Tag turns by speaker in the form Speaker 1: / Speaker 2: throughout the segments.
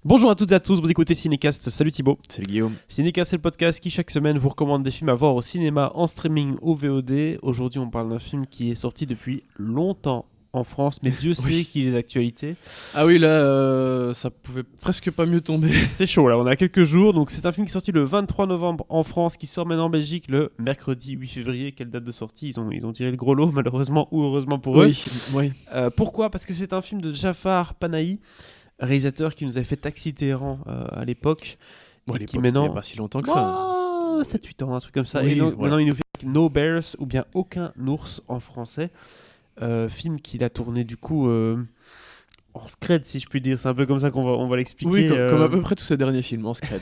Speaker 1: Bonjour à toutes et à tous, vous écoutez Cinécast, salut Thibaut.
Speaker 2: Salut Guillaume.
Speaker 1: Cinécast, c'est le podcast qui chaque semaine vous recommande des films à voir au cinéma, en streaming ou VOD. Aujourd'hui on parle d'un film qui est sorti depuis longtemps en France, mais Dieu sait qu'il est d'actualité.
Speaker 2: Ah oui, là, ça pouvait presque pas mieux tomber.
Speaker 1: C'est chaud là, on a quelques jours, donc c'est un film qui est sorti le 23 novembre en France, qui sort maintenant en Belgique le mercredi 8 février. Quelle date de sortie, ils ont tiré le gros lot malheureusement ou heureusement pour eux.
Speaker 2: Oui.
Speaker 1: Pourquoi ? Parce que c'est un film de Jafar Panahi, réalisateur qui nous avait fait Taxi Téhéran à l'époque.
Speaker 2: Bon, à
Speaker 1: et
Speaker 2: l'époque,
Speaker 1: qui maintenant...
Speaker 2: c'était pas si longtemps que ça.
Speaker 1: 7-8 ans, un truc comme ça.
Speaker 2: Oui,
Speaker 1: Et donc,
Speaker 2: voilà.
Speaker 1: maintenant, il nous fait No Bears ou bien Aucun ours en français. Film qu'il a tourné du coup en scred, si je puis dire. C'est un peu comme ça qu'on va l'expliquer.
Speaker 2: Oui, comme à peu près tous ces derniers films, en scred.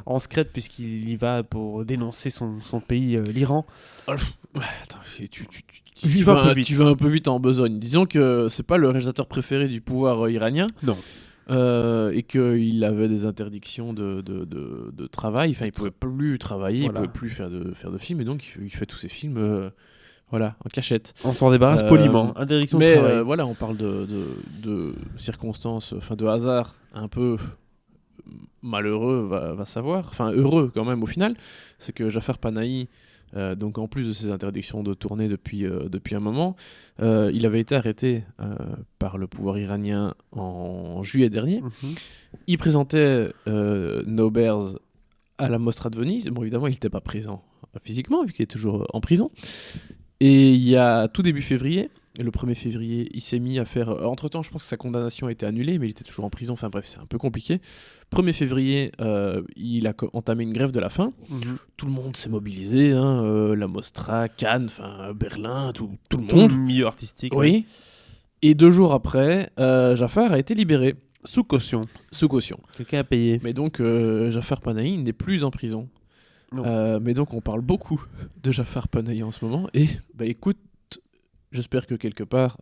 Speaker 1: En scred, puisqu'il y va pour dénoncer son pays, l'Iran.
Speaker 2: Attends,
Speaker 1: J'y vais un peu vite.
Speaker 2: tu vas un peu vite en besogne. Disons que c'est pas le réalisateur préféré du pouvoir iranien.
Speaker 1: Non.
Speaker 2: Et qu'il avait des interdictions de travail. Enfin, il pouvait plus travailler,
Speaker 1: Voilà.
Speaker 2: Il pouvait plus faire de films, et donc il fait tous ces films en cachette.
Speaker 1: On s'en débarrasse poliment. Interdiction de travail.
Speaker 2: Mais voilà, on parle de circonstances, enfin de hasard un peu malheureux, va savoir. Enfin, heureux quand même au final. C'est que Jafar Panahi, donc en plus de ses interdictions de tourner depuis un moment, il avait été arrêté par le pouvoir iranien en juillet dernier. Il présentait No Bears à la Mostra de Venise. Bon, évidemment, il n'était pas présent physiquement, vu qu'il est toujours en prison. Et il y a tout début février, le 1er février, il s'est mis à faire... Entre-temps, je pense que sa condamnation a été annulée, mais il était toujours en prison. Enfin bref, c'est un peu compliqué. 1er février, il a entamé une grève de la faim. Tout le monde s'est mobilisé, la Mostra, Cannes, Berlin, tout le monde.
Speaker 1: Tout le milieu artistique.
Speaker 2: Oui.
Speaker 1: Ouais.
Speaker 2: Et 2 jours après, Jafar a été libéré.
Speaker 1: Sous caution.
Speaker 2: Sous caution.
Speaker 1: Quelqu'un a payé.
Speaker 2: Mais donc, Jafar Panahi n'est plus en prison. Mais donc, on parle beaucoup de Jafar Panahi en ce moment. Et écoute, j'espère que quelque part,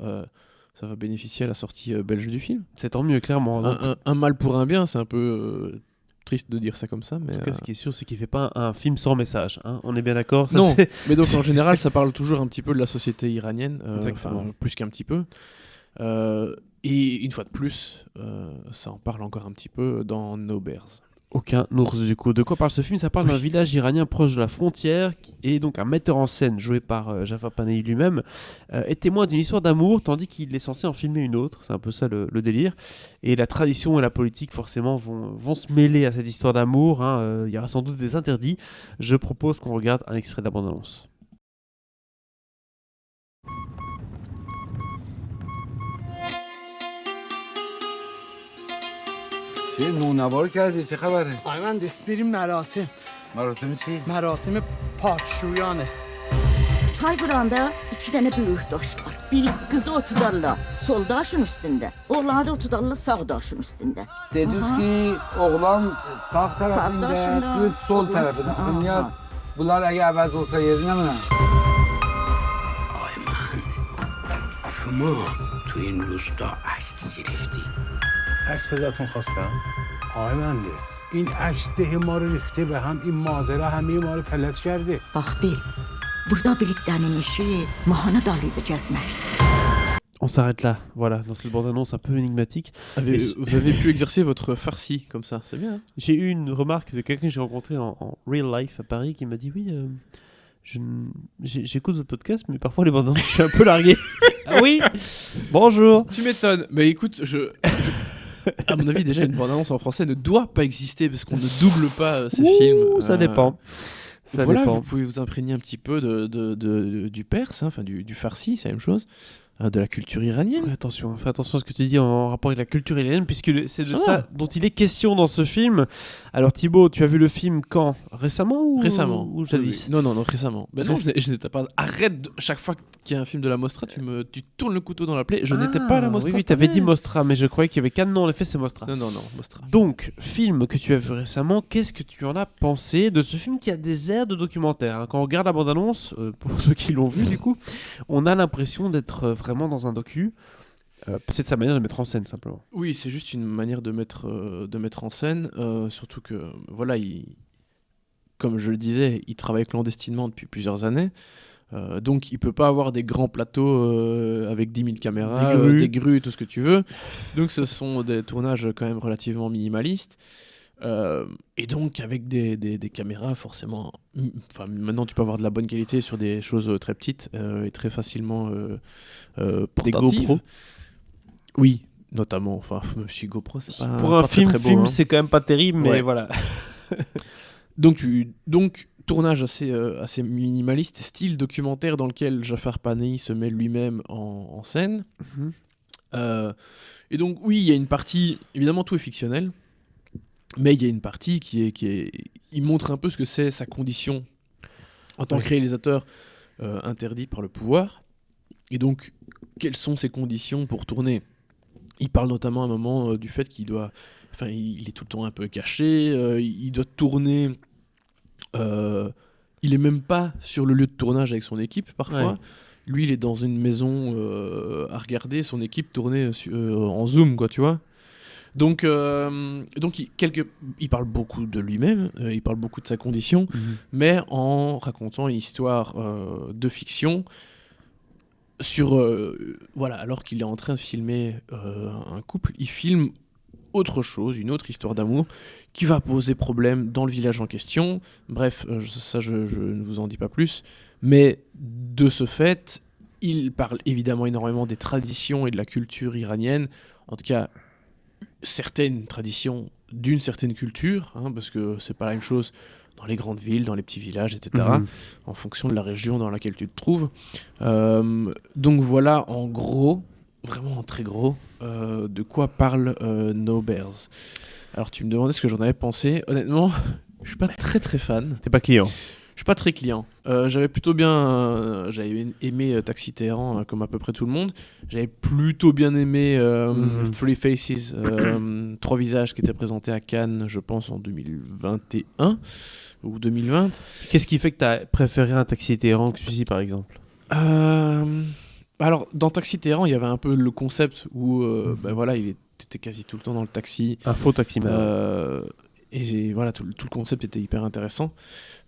Speaker 2: ça va bénéficier à la sortie belge du film.
Speaker 1: C'est tant mieux, clairement.
Speaker 2: Un mal pour un bien, c'est un peu triste de dire ça comme ça. Mais
Speaker 1: en tout cas, ce qui est sûr, c'est qu'il fait pas un film sans message. Hein. On est bien d'accord, ça,
Speaker 2: non, mais donc en général, ça parle toujours un petit peu de la société iranienne, plus qu'un petit peu. Et une fois de plus, ça en parle encore un petit peu dans No Bears.
Speaker 1: Aucun ours du coup. De quoi parle ce film ? Ça parle d'un village iranien proche de la frontière et donc un metteur en scène joué par Jafar Panahi lui-même est témoin d'une histoire d'amour tandis qu'il est censé en filmer une autre. C'est un peu ça le délire. Et la tradition et la politique forcément vont se mêler à cette histoire d'amour. Il y aura sans doute des interdits. Je propose qu'on regarde un extrait de la bande-annonce.
Speaker 3: چه نونوار کردی چه خبره؟
Speaker 4: مهندس بریم مراسم.
Speaker 3: مراسم چی؟
Speaker 4: مراسم پاکشویانه.
Speaker 5: Çay qıranda 2 dənə böyük daş var. Biri qızı otudarlar sol daşın üstündə, oğlanı da otudarlar sağ daşın üstündə.
Speaker 3: Dediniz ki oğlan sağ tarafında,
Speaker 5: daşında,
Speaker 3: kız sol tarafında.
Speaker 5: Aha.
Speaker 3: Dünya bunlar eğer əvəz olsa yerine mi?
Speaker 6: آقای مهندس شما تو این روستا عکس گرفتی؟
Speaker 7: عکس ازتون خواستم آقای مهندس این عکس ده ما رو ریخته به هم این مازرا همه ما رو پلت کرده
Speaker 5: Bax bil, burada birliklərin işi mahana dalıca gəzməkdir.
Speaker 1: On s'arrête là. Voilà, dans cette bande-annonce un peu énigmatique.
Speaker 2: Vous avez pu exercer votre farci comme ça, c'est bien. Hein.
Speaker 1: J'ai eu une remarque de quelqu'un que j'ai rencontré en real life à Paris qui m'a dit oui, j'écoute votre podcast, mais parfois les bandes annonces, je suis un peu largué. Ah oui. Bonjour.
Speaker 2: Tu m'étonnes. Mais écoute, à mon avis, déjà, une bande-annonce en français ne doit pas exister parce qu'on ne double pas ces films.
Speaker 1: Ça dépend. Ça
Speaker 2: voilà,
Speaker 1: dépend.
Speaker 2: vous pouvez vous imprégner un petit peu du perse, du farsi, c'est la même chose. De la culture iranienne.
Speaker 1: Ouais, attention, fais attention à ce que tu dis en rapport avec la culture iranienne, puisque c'est de ça dont il est question dans ce film. Alors Thibaut, tu as vu le film quand ? Récemment ou jadis ?
Speaker 2: Oui. Non, récemment. Ben non, je n'étais pas... Arrête, chaque fois qu'il y a un film de la Mostra, tu tournes le couteau dans la plaie. Je n'étais pas à la Mostra.
Speaker 1: Oui, tu avais dit Mostra, mais je croyais qu'il y avait Cannes. Non, en effet, c'est Mostra.
Speaker 2: Non, Mostra.
Speaker 1: Donc, film que tu as vu récemment, qu'est-ce que tu en as pensé de ce film qui a des airs de documentaire, hein ? Quand on regarde la bande-annonce, pour ceux qui l'ont vu du coup, on a l'impression d'être vraiment dans un docu. C'est de sa manière de mettre en scène simplement.
Speaker 2: Oui, c'est juste une manière de mettre en scène, surtout que voilà, comme je le disais, il travaille clandestinement depuis plusieurs années. Donc il peut pas avoir des grands plateaux avec 10 000 caméras,
Speaker 1: Des grues.
Speaker 2: des grues, tout ce que tu veux. Donc ce sont des tournages quand même relativement minimalistes. Et donc avec des caméras forcément... Enfin, maintenant tu peux avoir de la bonne qualité sur des choses très petites et très facilement portatives.
Speaker 1: GoPro.
Speaker 2: Oui, notamment. Enfin, même si GoPro, c'est pas,
Speaker 1: Pour un
Speaker 2: pas très, très beau, hein.
Speaker 1: c'est quand même pas terrible, mais
Speaker 2: Ouais.
Speaker 1: voilà.
Speaker 2: Donc tournage assez minimaliste, style documentaire dans lequel Jafar Panahi se met lui-même en scène.
Speaker 1: Mhm.
Speaker 2: Et donc oui, il y a une partie, évidemment tout est fictionnel, mais il y a une partie qui est... Il montre un peu ce que c'est sa condition en tant que réalisateur interdit par le pouvoir. Et donc, quelles sont ses conditions pour tourner ? Il parle notamment à un moment du fait qu'il doit... Enfin, il est tout le temps un peu caché, il doit tourner... il est même pas sur le lieu de tournage avec son équipe, parfois.
Speaker 1: Ouais.
Speaker 2: Lui, il est dans une maison à regarder son équipe tourner en Zoom, quoi, tu vois. Donc il parle beaucoup de lui-même, il parle beaucoup de sa condition, mais en racontant une histoire de fiction sur... voilà, alors qu'il est en train de filmer un couple, il filme autre chose, une autre histoire d'amour qui va poser problème dans le village en question. Bref, je ne vous en dis pas plus. Mais de ce fait, il parle évidemment énormément des traditions et de la culture iranienne. En tout cas, certaines traditions d'une certaine culture, hein, parce que c'est pas la même chose dans les grandes villes, dans les petits villages, etc., en fonction de la région dans laquelle tu te trouves. Donc voilà, en gros, vraiment en très gros, de quoi parle No Bears. Alors tu me demandais ce que j'en avais pensé. Honnêtement, je suis pas très très fan.
Speaker 1: T'es pas client.
Speaker 2: Je suis pas très client. J'avais plutôt bien... j'avais aimé Taxi Téhéran, comme à peu près tout le monde. J'avais plutôt bien aimé Three Faces, Trois Visages, qui était présenté à Cannes, je pense, en 2021 ou 2020.
Speaker 1: Qu'est-ce qui fait que t'as préféré un Taxi Téhéran que celui-ci, par exemple ?
Speaker 2: Alors, dans Taxi Téhéran, il y avait un peu le concept où voilà, il était quasi tout le temps dans le taxi.
Speaker 1: Un faux taximan.
Speaker 2: Et voilà, tout le concept était hyper intéressant.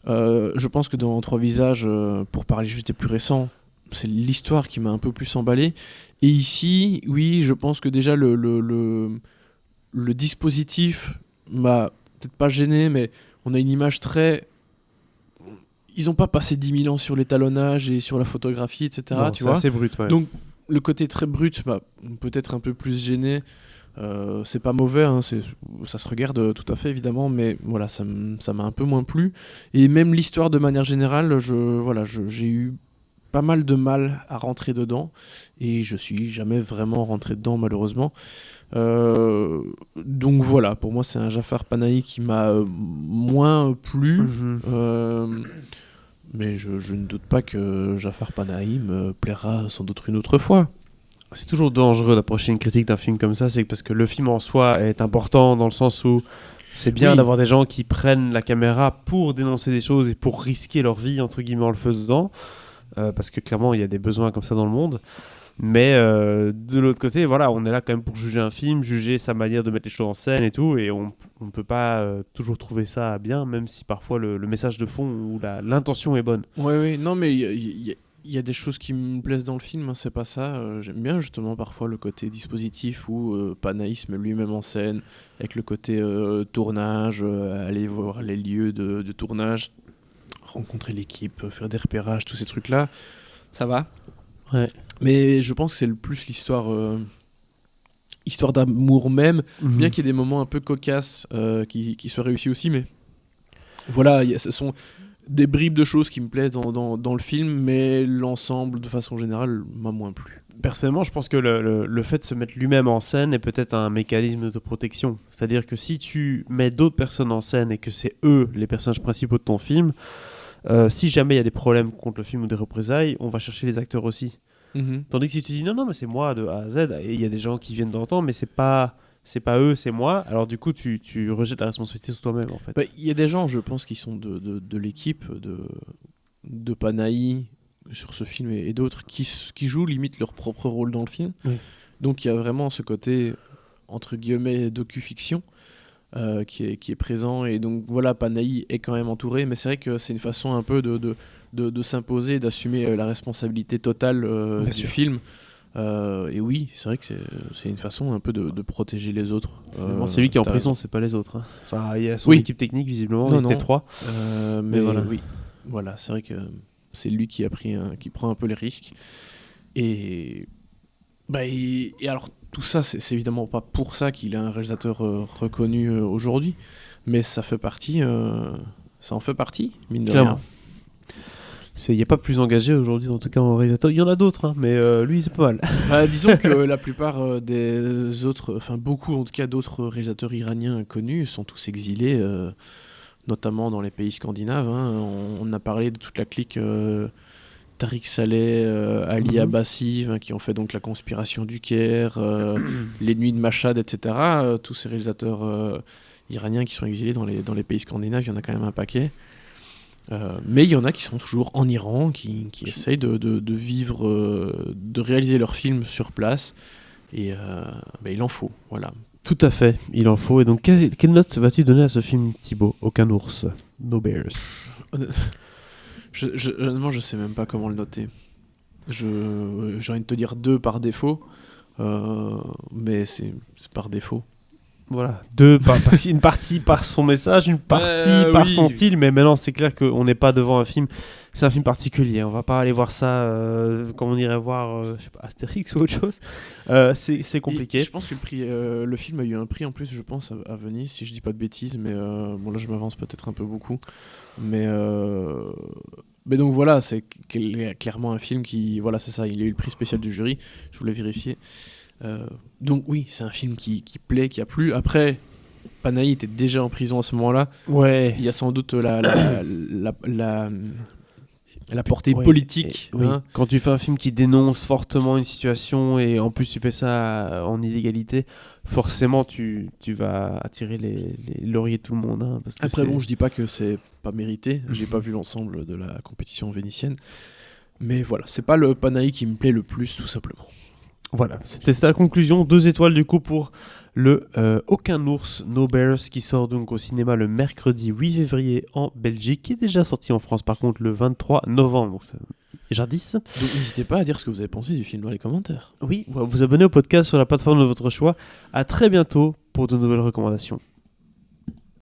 Speaker 2: Je pense que dans Trois Visages, pour parler juste des plus récents, c'est l'histoire qui m'a un peu plus emballé. Et ici, oui, je pense que déjà le dispositif m'a peut-être pas gêné, mais on a une image très... Ils n'ont pas passé 10 000 ans sur l'étalonnage et sur la photographie, etc.
Speaker 1: Non,
Speaker 2: tu
Speaker 1: c'est
Speaker 2: vois.
Speaker 1: assez brut, ouais.
Speaker 2: Donc, le côté très brut m'a peut-être un peu plus gêné. C'est pas mauvais, hein, ça se regarde tout à fait évidemment, mais voilà, ça m'a un peu moins plu. Et même l'histoire de manière générale, j'ai eu pas mal de mal à rentrer dedans, et je suis jamais vraiment rentré dedans malheureusement. Donc voilà, pour moi c'est un Jafar Panahi qui m'a moins plu. Mais je ne doute pas que Jafar Panahi me plaira sans doute une autre fois.
Speaker 1: C'est toujours dangereux d'approcher une critique d'un film comme ça, c'est parce que le film en soi est important dans le sens où c'est bien
Speaker 2: Oui.
Speaker 1: d'avoir des gens qui prennent la caméra pour dénoncer des choses et pour risquer leur vie, entre guillemets, en le faisant, parce que clairement il y a des besoins comme ça dans le monde. Mais de l'autre côté, voilà, on est là quand même pour juger un film, juger sa manière de mettre les choses en scène et tout, et on ne peut pas toujours trouver ça bien, même si parfois le message de fond ou l'intention est bonne.
Speaker 2: Oui, non, mais il y a des choses qui me plaisent dans le film, hein, c'est pas ça. J'aime bien justement parfois le côté dispositif où Panahi se met lui-même en scène, avec le côté tournage, aller voir les lieux de tournage, rencontrer l'équipe, faire des repérages, tous ces trucs-là. Ça va.
Speaker 1: Ouais.
Speaker 2: Mais je pense que c'est le plus l'histoire d'amour même, bien qu'il y ait des moments un peu cocasses qui soient réussis aussi, mais voilà, ce sont des bribes de choses qui me plaisent dans le film, mais l'ensemble, de façon générale, m'a moins plu.
Speaker 1: Personnellement, je pense que le fait de se mettre lui-même en scène est peut-être un mécanisme de protection. C'est-à-dire que si tu mets d'autres personnes en scène et que c'est eux les personnages principaux de ton film, si jamais il y a des problèmes contre le film ou des représailles, on va chercher les acteurs aussi. Tandis que si tu dis non mais c'est moi de A à Z, et il y a des gens qui viennent d'entendre, mais c'est pas eux, c'est moi, alors du coup tu rejettes la responsabilité sur toi-même en fait.
Speaker 2: Il y a des gens, je pense, qui sont de l'équipe de Panahi sur ce film et d'autres qui jouent limite leur propre rôle dans le film.
Speaker 1: Oui.
Speaker 2: Donc il y a vraiment ce côté entre guillemets docu-fiction qui est présent, et donc voilà, Panahi est quand même entouré, mais c'est vrai que c'est une façon un peu de de s'imposer, d'assumer la responsabilité totale
Speaker 1: Bien
Speaker 2: du
Speaker 1: sûr.
Speaker 2: film. Et oui, c'est vrai que c'est une façon un peu de protéger les autres.
Speaker 1: Finalement, c'est lui qui est en
Speaker 2: t'as
Speaker 1: prison,
Speaker 2: raison.
Speaker 1: c'est pas les autres. Hein. Enfin, il y a son
Speaker 2: Oui.
Speaker 1: équipe technique, visiblement,
Speaker 2: Non,
Speaker 1: ils étaient
Speaker 2: non.
Speaker 1: 3.
Speaker 2: Mais
Speaker 1: voilà.
Speaker 2: oui, voilà, c'est vrai que c'est lui qui prend un peu les risques. Et alors tout ça, c'est évidemment pas pour ça qu'il est un réalisateur reconnu aujourd'hui, mais ça en fait partie, mine de
Speaker 1: Clairement.
Speaker 2: rien.
Speaker 1: Il n'y a pas plus engagé aujourd'hui, en tout cas en réalisateur. Il y en a d'autres, hein, mais lui, c'est pas mal.
Speaker 2: Disons que la plupart des autres, enfin beaucoup en tout cas d'autres réalisateurs iraniens connus sont tous exilés, notamment dans les pays scandinaves. Hein. On a parlé de toute la clique Tariq Saleh, Ali Abbasi, qui ont fait donc La Conspiration du Caire, Les Nuits de Mashhad, etc. Tous ces réalisateurs iraniens qui sont exilés dans les pays scandinaves, il y en a quand même un paquet. Mais il y en a qui sont toujours en Iran, qui essayent de vivre, de réaliser leurs films sur place. Et il en faut, voilà.
Speaker 1: Tout à fait, il en faut. Et donc, quelle note vas-tu donner à ce film, Thibaut? Aucun ours, No Bears.
Speaker 2: Honnêtement, je sais même pas comment le noter. J'ai envie de te dire 2 par défaut, mais c'est par défaut.
Speaker 1: Voilà, parce qu'une partie par son message, une partie par
Speaker 2: oui.
Speaker 1: son style, mais maintenant c'est clair qu'on n'est pas devant un film, c'est un film particulier, on va pas aller voir ça comme on irait voir je sais pas, Astérix ou autre chose, c'est compliqué.
Speaker 2: Et je pense que le film a eu un prix en plus, je pense, à Venise, si je dis pas de bêtises, mais bon là je m'avance peut-être un peu beaucoup, mais donc voilà, c'est clairement un film qui, voilà c'est ça, il a eu le prix spécial du jury, je voulais vérifier. Donc oui, c'est un film qui plaît, qui a plu. Après, Panahi était déjà en prison à ce moment-là.
Speaker 1: Ouais.
Speaker 2: Il y a sans doute la portée
Speaker 1: Ouais,
Speaker 2: politique.
Speaker 1: oui.
Speaker 2: Hein.
Speaker 1: Quand tu fais un film qui dénonce fortement une situation et en plus tu fais ça en illégalité, forcément tu vas attirer les lauriers de tout le monde. Hein, parce que
Speaker 2: Après bon, je dis pas que c'est pas mérité. J'ai pas vu l'ensemble de la compétition vénitienne. Mais voilà, c'est pas le Panahi qui me plaît le plus, tout simplement.
Speaker 1: Voilà, c'était la conclusion. 2 étoiles du coup pour le Aucun ours, No Bears, qui sort donc au cinéma le mercredi 8 février en Belgique, qui est déjà sorti en France par contre le 23 novembre. Donc jadis.
Speaker 2: Donc n'hésitez pas à dire ce que vous avez pensé du film dans les commentaires.
Speaker 1: Oui, vous abonner au podcast sur la plateforme de votre choix. À très bientôt pour de nouvelles recommandations.